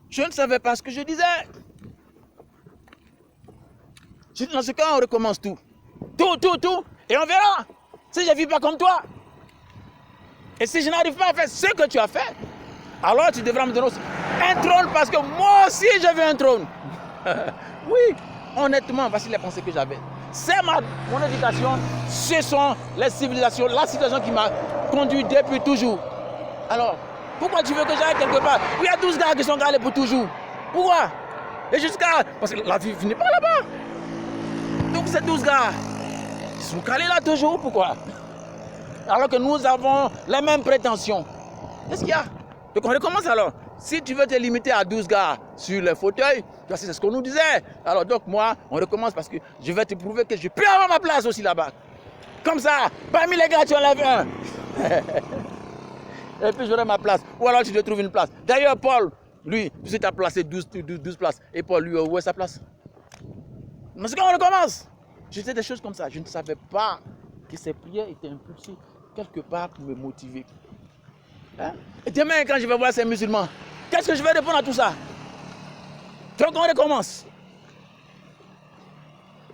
Je ne savais pas ce que je disais. Dans ce cas, on recommence tout. Tout. Et on verra. Si je ne vis pas comme toi. Et si je n'arrive pas à faire ce que tu as fait, alors tu devras me donner aussi un trône parce que moi aussi je veux un trône. Oui, honnêtement, voici les pensées que j'avais. C'est mon éducation, ce sont les civilisations, la situation qui m'a conduit depuis toujours. Alors, pourquoi tu veux que j'aille quelque part où il y a 12 gars qui sont calés pour toujours? Pourquoi? Et jusqu'à... Parce que la vie finit pas là-bas. Donc ces 12 gars, ils sont calés là toujours, pourquoi? Alors que nous avons les mêmes prétentions. Qu'est-ce qu'il y a? Donc on recommence alors. Si tu veux te limiter à 12 gars sur les fauteuils, c'est ce qu'on nous disait. Alors donc moi, on recommence parce que je vais te prouver que je peux avoir ma place aussi là-bas. Comme ça, parmi les gars, tu enlèves un. Et puis j'aurai ma place. Ou alors tu te trouves une place. D'ailleurs, Paul, lui, tu as placé 12 places. Et Paul, lui, où est sa place? Mais c'est quand on recommence. Je disais des choses comme ça. Je ne savais pas que ces prières étaient impulsées quelque part pour me motiver. Hein? Et demain, quand je vais voir ces musulmans, qu'est-ce que je vais répondre à tout ça? Donc on recommence.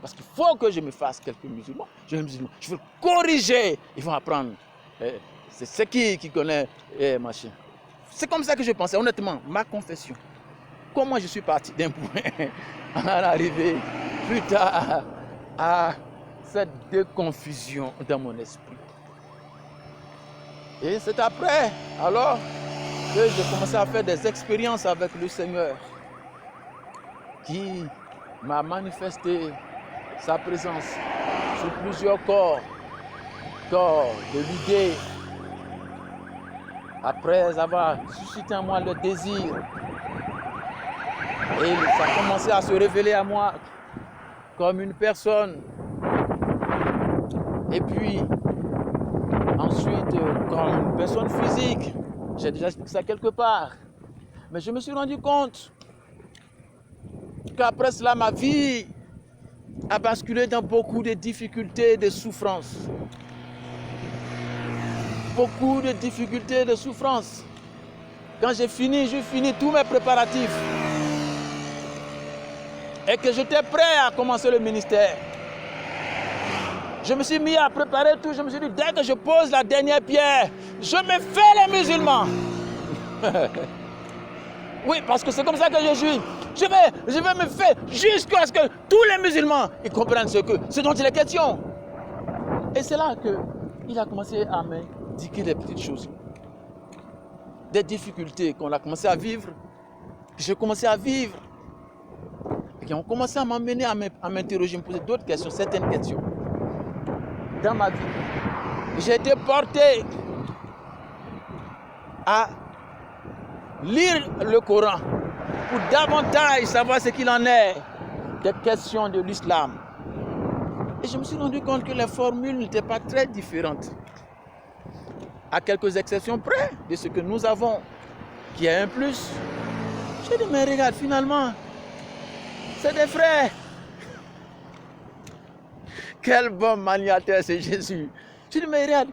Parce qu'il faut que je me fasse quelques musulmans. Je veux corriger. Ils vont apprendre. C'est qui connaît machin. C'est comme ça que je pensais, honnêtement, ma confession. Comment je suis parti d'un point en arriver plus tard à cette déconfusion dans mon esprit. Et c'est après, alors, que j'ai commencé à faire des expériences avec le Seigneur qui m'a manifesté sa présence sur plusieurs corps de l'idée. Après avoir suscité en moi le désir, et ça a commencé à se révéler à moi comme une personne. Et puis, ensuite, comme une personne physique. J'ai déjà expliqué ça quelque part. Mais je me suis rendu compte qu'après cela, ma vie a basculé dans beaucoup de difficultés, de souffrances. Beaucoup de difficultés, de souffrances. Quand j'ai fini tous mes préparatifs. Et que j'étais prêt à commencer le ministère. Je me suis mis à préparer tout. Je me suis dit, dès que je pose la dernière pierre, je me fais les musulmans. Oui, parce que c'est comme ça que je suis. Je vais me faire jusqu'à ce que tous les musulmans ils comprennent ce dont il est question. Et c'est là qu'il a commencé à m'indiquer des petites choses. Des difficultés qu'on a commencé à vivre. J'ai commencé à vivre. Et qui ont commencé à m'amener à m'interroger, me poser d'autres questions, certaines questions. Dans ma vie, j'ai été porté à lire le Coran pour davantage savoir ce qu'il en est des questions de l'islam. Et je me suis rendu compte que les formules n'étaient pas très différentes. À quelques exceptions près de ce que nous avons, qui est un plus. J'ai dit, mais regarde, finalement, c'est des frères. Quel bon maniateur c'est Jésus. Je dis, mais regarde,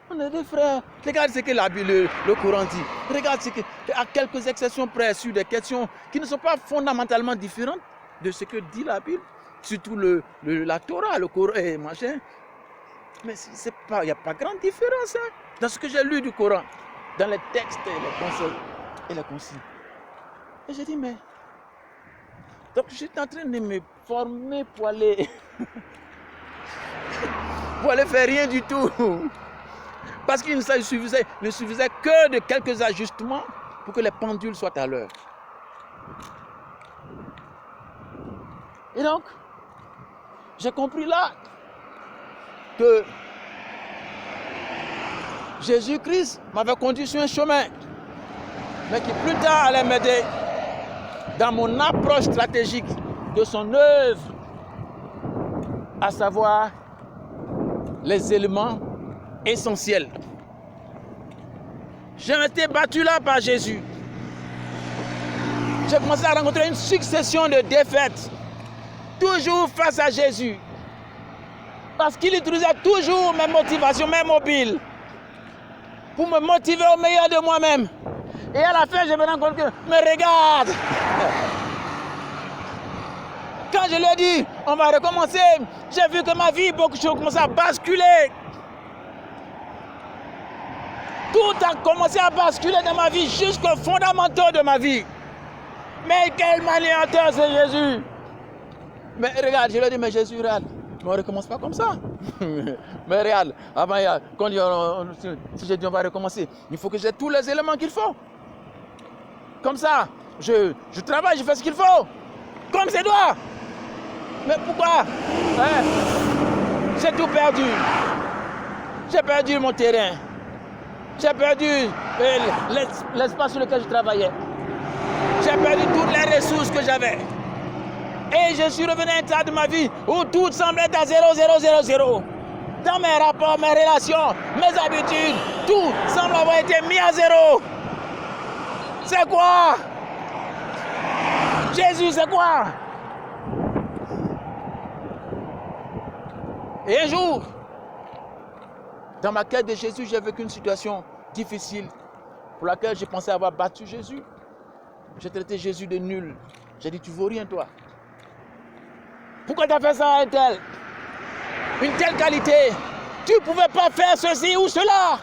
on est des frères. Regarde ce que la Bible, le Coran dit. Regarde ce que, à quelques exceptions près, sur des questions qui ne sont pas fondamentalement différentes de ce que dit la Bible. Surtout la Torah, le Coran et machin. Mais il n'y a pas grande différence hein, dans ce que j'ai lu du Coran, dans les textes et les conseils et les consignes. Et j'ai dit, mais... Donc je suis en train de me former pour aller... pour aller faire rien du tout. Parce qu'il ne suffisait que de quelques ajustements pour que les pendules soient à l'heure. Et donc, j'ai compris là que Jésus-Christ m'avait conduit sur un chemin, mais qui plus tard allait m'aider dans mon approche stratégique de son œuvre, à savoir les éléments essentiels. J'ai été battu là par Jésus. J'ai commencé à rencontrer une succession de défaites, toujours face à Jésus. Parce qu'il utilisait toujours mes motivations, mes mobiles, pour me motiver au meilleur de moi-même. Et à la fin, je me rends compte que, mais regarde. Quand je lui ai dit, on va recommencer, j'ai vu que ma vie, beaucoup de choses commençaient à basculer. Tout a commencé à basculer dans ma vie jusqu'aux fondamentaux de ma vie. Mais quel maniateur c'est Jésus. Mais regarde, je lui ai dit, mais Jésus, regarde, mais on ne recommence pas comme ça. Mais regarde, avant, quand si j'ai dit on va recommencer, il faut que j'ai tous les éléments qu'il faut. Comme ça, je travaille, je fais ce qu'il faut. Comme c'est doit. Mais pourquoi j'ai tout perdu. J'ai perdu mon terrain. J'ai perdu l'espace sur lequel je travaillais. J'ai perdu toutes les ressources que j'avais. Et je suis revenu à un état de ma vie où tout semble être à 0, 0, 0, 0. Dans mes rapports, mes relations, mes habitudes, tout semble avoir été mis à zéro. C'est quoi? Jésus, c'est quoi? Et un jour, dans ma quête de Jésus, j'ai vécu une situation difficile pour laquelle je pensais avoir battu Jésus. J'ai traité Jésus de nul. J'ai dit, tu vaux rien, toi. Pourquoi tu as fait ça à un tel? Une telle qualité. Tu ne pouvais pas faire ceci ou cela.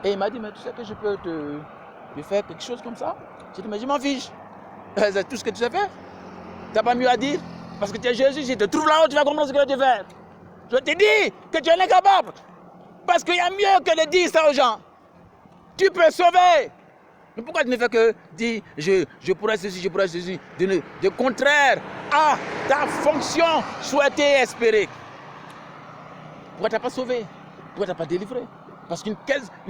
Et il m'a dit, mais tu sais que je peux te faire quelque chose comme ça? J'ai dit, mais je m'en fiche. C'est tout ce que tu sais faire. Tu n'as pas mieux à dire? Parce que tu es Jésus, si tu te trouves là-haut, tu vas comprendre ce que tu veux faire. Je te dis que tu es incapable. Parce qu'il y a mieux que de dire ça aux gens. Tu peux sauver. Mais pourquoi tu ne fais que dire je pourrais ceci, je pourrais ceci, de contraire à ta fonction souhaitée et espérée? Pourquoi tu n'as pas sauvé? Pourquoi tu n'as pas délivré? Parce qu'une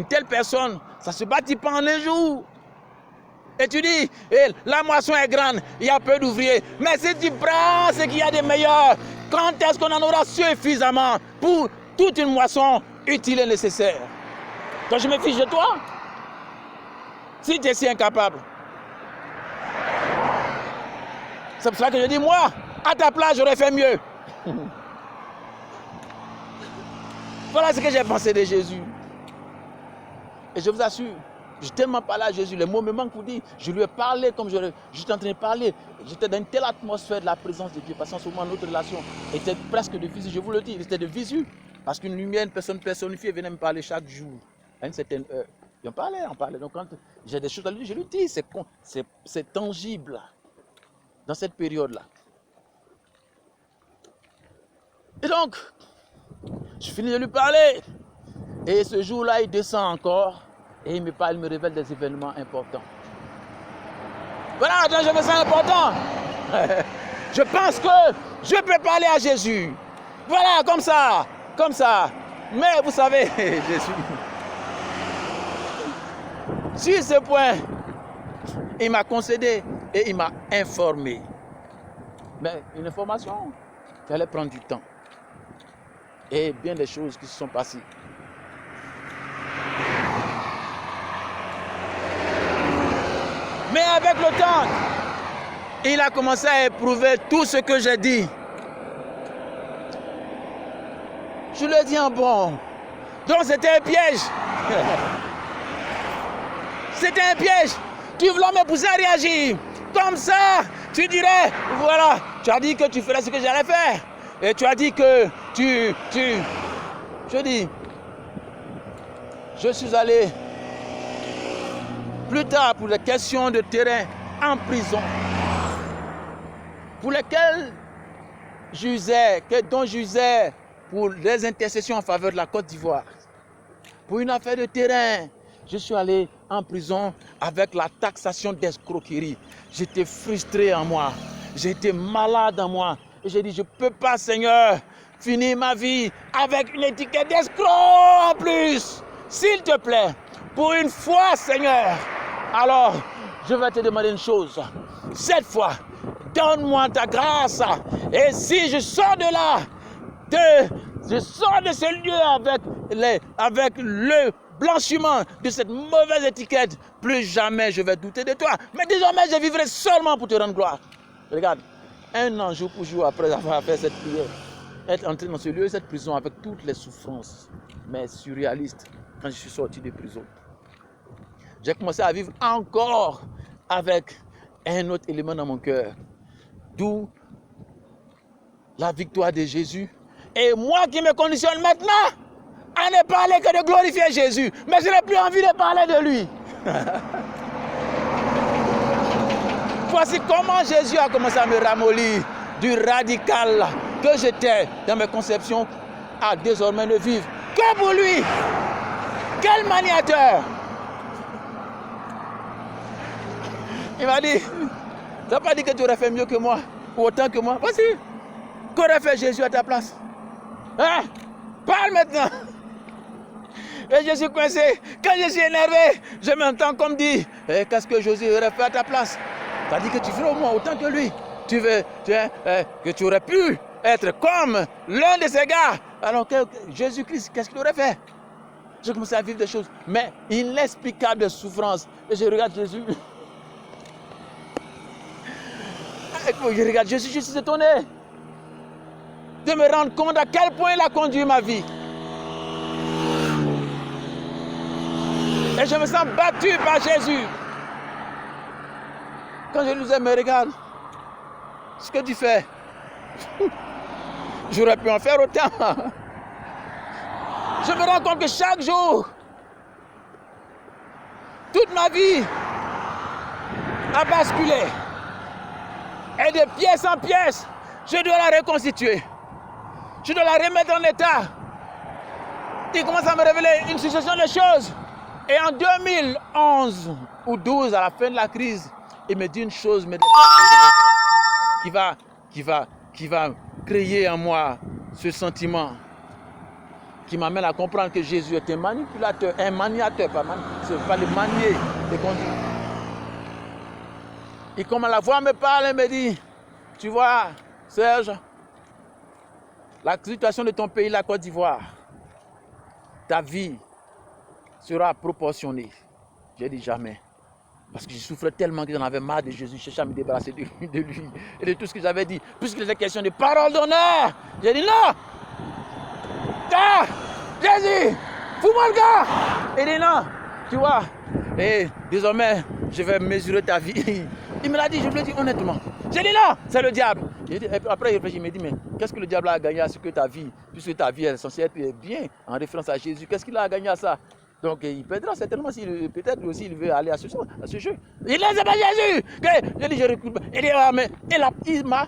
telle personne, ça ne se bâtit pas en un jour. Et tu dis, la moisson est grande, il y a peu d'ouvriers. Mais si tu prends ce qu'il y a de meilleur, quand est-ce qu'on en aura suffisamment pour toute une moisson utile et nécessaire? Quand je me fiche de toi, si tu es si incapable. C'est pour ça que je dis, moi, à ta place, j'aurais fait mieux. Voilà ce que j'ai pensé de Jésus. Et je vous assure, j'ai tellement parlé à Jésus, les mots me manquent pour dire, je lui ai parlé comme j'étais en train de parler. J'étais dans une telle atmosphère de la présence de Dieu, parce qu'en ce moment, notre relation était presque de visu, je vous le dis, c'était de visu. Parce qu'une lumière, une personne personnifiée venait me parler chaque jour, à une certaine heure. Et on parlait. Donc quand j'ai des choses à lui dire, je lui dis, c'est tangible dans cette période-là. Et donc, je finis de lui parler. Et ce jour-là, il descend encore. Et il me parle, il me révèle des événements importants. Voilà, donc je me sens important. Je pense que je peux parler à Jésus. Voilà, comme ça. Mais vous savez, Jésus, sur ce point, il m'a concédé et il m'a informé. Mais une information qui allait prendre du temps. Et bien des choses qui se sont passées. Mais avec le temps, il a commencé à éprouver tout ce que j'ai dit. Je lui ai dit en bon. Donc c'était un piège. C'était un piège. Tu voulais me pousser à réagir. Comme ça, tu dirais, voilà, tu as dit que tu ferais ce que j'allais faire. Et tu as dit que je dis, je suis allé plus tard pour les questions de terrain en prison, pour lesquelles dont j'usais pour les intercessions en faveur de la Côte d'Ivoire. Pour une affaire de terrain, je suis allé en prison avec la taxation d'escroquerie. J'étais frustré en moi, j'étais malade en moi. Et j'ai dit, je ne peux pas, Seigneur, finir ma vie avec une étiquette d'escroc en plus. S'il te plaît, pour une fois, Seigneur, alors je vais te demander une chose. Cette fois, donne-moi ta grâce. Et si je sors de là, je sors de ce lieu avec le blanchiment de cette mauvaise étiquette, plus jamais je vais douter de toi. Mais désormais, je vivrai seulement pour te rendre gloire. Regarde, un an jour pour jour après avoir fait cette prière, être entré dans ce lieu, cette prison avec toutes les souffrances, mais surréalistes, quand je suis sorti de prison. j'ai commencé à vivre encore avec un autre élément dans mon cœur. D'où la victoire de Jésus. Et moi qui me conditionne maintenant à ne parler que de glorifier Jésus. Mais je n'ai plus envie de parler de lui. Voici comment Jésus a commencé à me ramollir du radical que j'étais dans mes conceptions à désormais ne vivre que pour lui. Quel maniateur! Il m'a dit, tu n'as pas dit que tu aurais fait mieux que moi, ou autant que moi. Voici, qu'aurait fait Jésus à ta place? Hein? Parle maintenant! Et je suis coincé. Quand je suis énervé, je m'entends comme dire, qu'est-ce que Jésus aurait fait à ta place? Tu as dit que tu ferais au moins autant que lui. Que tu aurais pu être comme l'un de ces gars. Alors que Jésus-Christ, qu'est-ce qu'il aurait fait? J'ai commencé à vivre des choses, mais inexplicables souffrances. Et je regarde Jésus. Je regarde Jésus, je suis étonné de me rendre compte à quel point il a conduit ma vie. Et je me sens battu par Jésus. Quand je lui disais, mais regarde, ce que tu fais, j'aurais pu en faire autant. Je me rends compte que chaque jour, toute ma vie a basculé. Et de pièce en pièce, je dois la reconstituer. Je dois la remettre en état. Il commence à me révéler une succession de choses. Et en 2011 ou 12, à la fin de la crise, il me dit une chose qui va créer en moi ce sentiment qui m'amène à comprendre que Jésus est un manipulateur, un maniateur, pas le manier, le conduire. Et comme la voix me parle, elle me dit, tu vois, Serge, la situation de ton pays, la Côte d'Ivoire, ta vie sera proportionnée. J'ai dit jamais. Parce que je souffrais tellement que j'en avais marre de Jésus, je cherchais à me débarrasser de lui et de tout ce que j'avais dit. Puisqu'il était question de parole d'honneur, j'ai dit non. Ah, Jésus, fous-moi le gars. Il dit non, tu vois. Et désormais, je vais mesurer ta vie. Il me l'a dit, je lui ai dit honnêtement. J'ai dit non, c'est le diable. Après, il me dit, mais qu'est-ce que le diable a gagné à ce que ta vie, puisque ta vie est censée être bien, en référence à Jésus, qu'est-ce qu'il a gagné à ça? Donc il perdra certainement, peut-être aussi il veut aller à ce jeu. Il ne sait pas Jésus. J'ai dit, je recule. Il m'a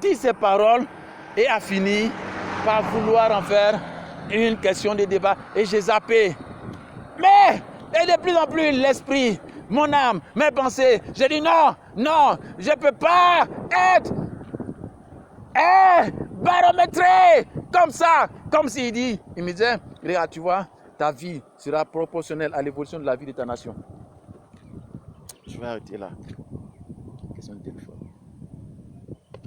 dit ces paroles et a fini par vouloir en faire une question de débat. Et j'ai zappé. Mais, et de plus en plus, l'esprit, mon âme, mes pensées, j'ai dit non, je ne peux pas être barométré comme ça. Comme s'il dit, il me disait, regarde, tu vois, ta vie sera proportionnelle à l'évolution de la vie de ta nation. Je vais arrêter là. Question de téléphone.